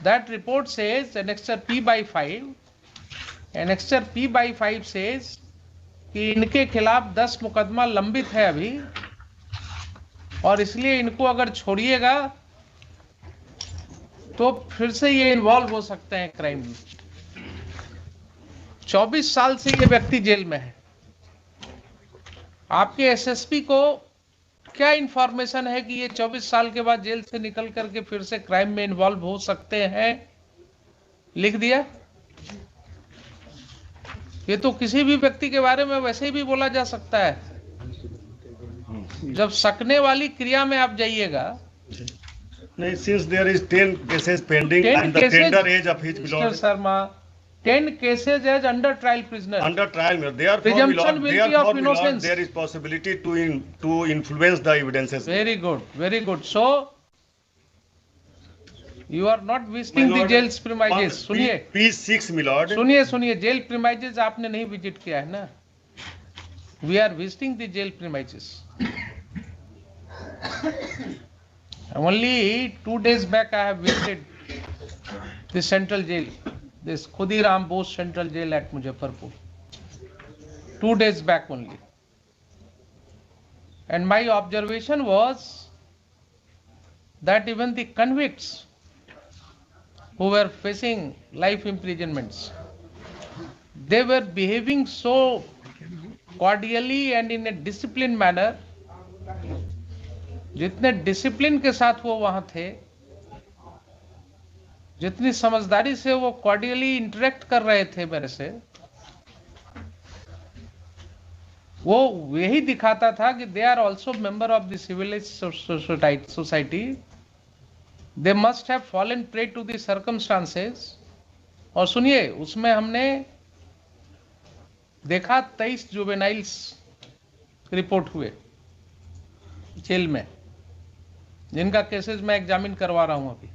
That report says annexure P/5. Annexure P/5 says कि इनके खिलाफ 10 मुकदमा लंबित है अभी, और इसलिए इनको अगर छोड़िएगा तो फिर से ये इन्वॉल्व हो सकते हैं क्राइम में। 24 साल से ये व्यक्ति जेल में है। आपके एसएसपी को क्या इंफॉर्मेशन है कि ये 24 साल के बाद जेल से निकल करके फिर से क्राइम में इन्वॉल्व हो सकते हैं? लिख दिया। ये तो किसी भी व्यक्ति के बारे में वैसे भी बोला जा सकता है। जब सकने वाली क्रिया में आप जाइएगा। नहीं, since there is 10 cases pending and the tender age of his Mr. Sharma, 10 cases as under trial prisoner. Under trial, therefore, Presumption will be of innocence. there is possibility to influence the evidences. Very good, very good. So you are not visiting the jail's premises. सुनिए, P6 milord, सुनिए, jail premises आपने नहीं visit किया है ना? We are visiting the jail premises. Only 2 days back I have visited the central jail, this Khudiram Bose Central Jail at Muzaffarpur. 2 days back only. And my observation was that even the convicts who were facing life imprisonments, they were behaving so cordially and in a disciplined manner. जितने discipline के साथ वो वहां थे, जितनी समझदारी से वो कॉर्डियली इंटरेक्ट कर रहे थे मेरे से, वो यही दिखाता था कि they are also member of the civilized society. They must have fallen prey to the circumstances. और सुनिए, उसमें हमने देखा 23 जुवेनाइल्स रिपोर्ट हुए जेल में, जिनका केसेस मैं एग्जामिन करवा रहा हूं अभी।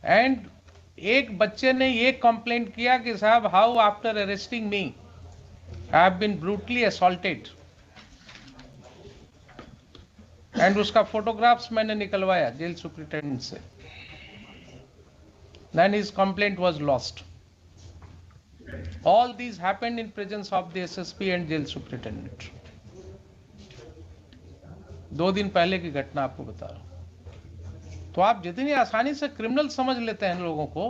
एंड एक बच्चे ने ये कंप्लेंट किया कि साहब, how after arresting me I have been brutally assaulted. And उसका फोटोग्राफ्स मैंने निकलवाया जेल सुपरिटेंडेंट से। Then his complaint was lost. All these happened in presence of the SSP and jail superintendent. 2 दिन पहले की घटना आपको बता रहा हूं। तो आप जितनी आसानी से क्रिमिनल समझ लेते हैं लोगों को।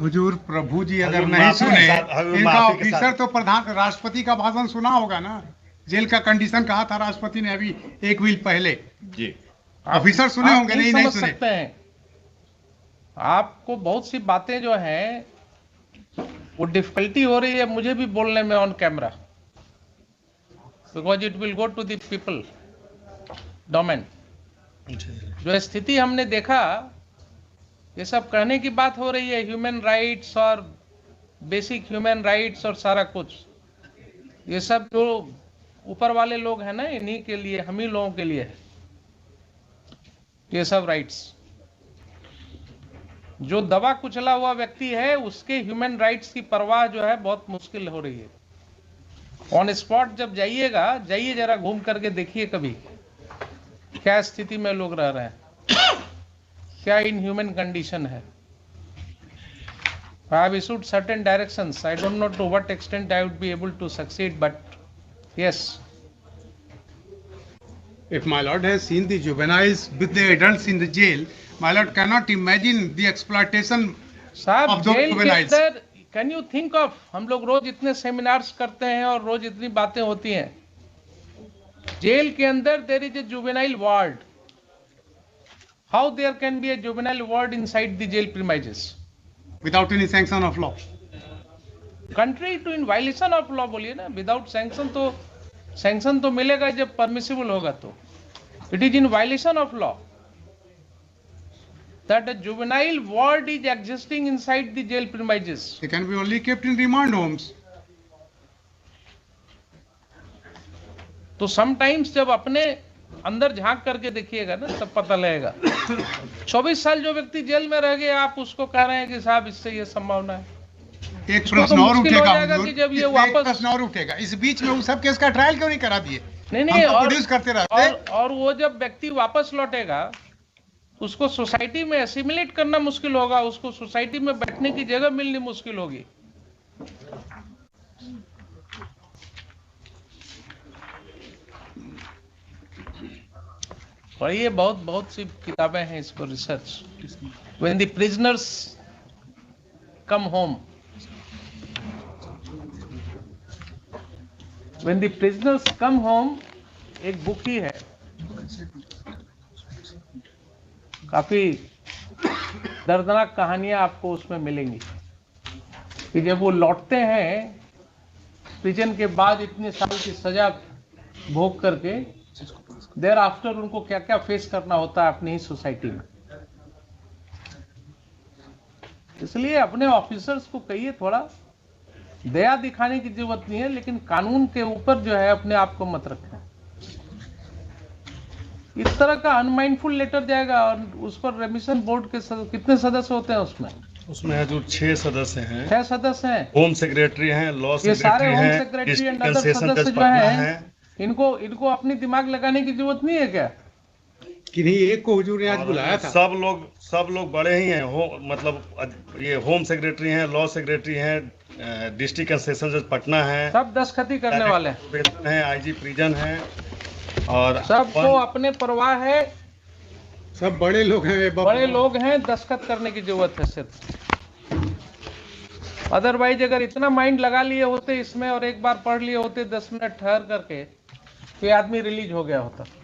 हुजूर प्रभु जी अगर नहीं सुने, इनका ऑफिसर तो प्रधान राष्ट्रपति का भाषण सुना होगा ना। जेल का कंडीशन कहा था राष्ट्रपति ने अभी 1 वीक पहले जी। ऑफिसर सुने होंगे, नहीं समझ सुने सकते हैं। आपको बहुत सी बातें जो हैं वो डिफिकल्टी हो रही है मुझे भी बोलने में on camera, because it will go to the people domain. जो स्थिति हमने देखा, ये सब कहने की बात हो रही है, ह्यूमन राइट्स और बेसिक ह्यूमन राइट्स और सारा कुछ, ये सब जो ऊपर वाले लोग हैं ना, इन्हीं के लिए, हम ही लोगों के लिए है ये सब राइट्स। जो दबा कुचला हुआ व्यक्ति है, उसके ह्यूमन राइट्स की परवाह जो है बहुत मुश्किल हो रही है। ऑन स्पॉट जब जाइएगा, जाइए जरा घूम करके देखिए कभी क्या स्थिति में लोग रह रहे हैं, क्या इनह्यूमन कंडीशन है। I have issued certain directions. I don't know to what extent I would be able to succeed, but yes. If my lord has seen the juveniles with the adults in the jail, my lord cannot imagine the exploitation of those juveniles. Can you think of, हम लोग रोज इतने seminars करते हैं और रोज इतनी बातें होती हैं। जेल के अंदर there is a juvenile ward. How there can be a juvenile ward inside the jail premises? Without any sanction of law. Contrary to in violation of law बोलिए ना, without sanction तो sanction तो मिलेगा जब permissible होगा तो। It is in violation of law that a juvenile ward is existing inside the jail premises. They can be only kept in remand homes. तो sometimes जब अपने अंदर झांक करके देखिएगा ना, तब पता लगेगा। 24 साल जो व्यक्ति जेल में रह गया, आप उसको कह रहे हैं कि साहब इससे ये संभावना है। एक प्रश्न और उठेगा कि जब ये वापस प्रश्न और उठेगा, इस बीच में उस सब केस का ट्रायल क्यों नहीं करा दिए? नहीं और प्रोड्यूस करते रहते। और वो जब व्यक्ति वापस लौटेगा उसको सोसाइटी में एसिमिलेट करना मुश्किल होगा, उसको सोसाइटी में बैठने की जगह मिलनी मुश्किल होगी। और ये बहुत सी किताबें हैं इसको research. When the prisoners come home, when the prisoners come home एक बुक ही है, काफी दर्दनाक कहानियां आपको उसमें मिलेंगी कि जब वो लौटते हैं प्रिजन के बाद इतने साल की सजा भोग करके, देयर आफ्टर उनको क्या क्या फेस करना होता है अपनी ही सोसाइटी में। इसलिए अपने ऑफिसर्स को कहिए थोड़ा दया दिखाने की जरूरत नहीं है, लेकिन कानून के ऊपर जो है अपने आप को मत रखें। इस तरह का अनमाइंडफुल लेटर जाएगा और उस पर रेमिशन बोर्ड के कितने सदस्य होते हैं उसमें? उसमें है जो 6 सदस्य हैं। 6 सदस्य हैं। होम सेक्रेटरी हैं, लॉ ये सारे सेक्रेटरी होम हैं, सेक्रेटरी एंड अदर डिस्ट्रिक्ट सदस्य जज जो पटना हैं, हैं। इनको अपनी दिमाग लगाने की जरूरत नहीं है क्या? किन्हीं एक को हुजूर ने आज बुलाया था। सब लोग बड़े ही हैं। मतलब ये होम सेक्रेटरी हैं, लॉ सेक्रेटरी हैं, डिस्ट्रिक्ट एंड सेशन जज पटना है, सब दस्तखती करने वाले हैं, आईजी प्रिजन हैं, और सबको अपने परवाह है। सब बड़े लोग हैं, बड़े लोग हैं, दस्तखत करने की जरूरत है सिर्फ। अदरवाइज अगर इतना माइंड लगा लिए होते इसमें और एक बार पढ़ लिए होते 10 मिनट ठहर करके, तो ये आदमी रिलीज हो गया होता।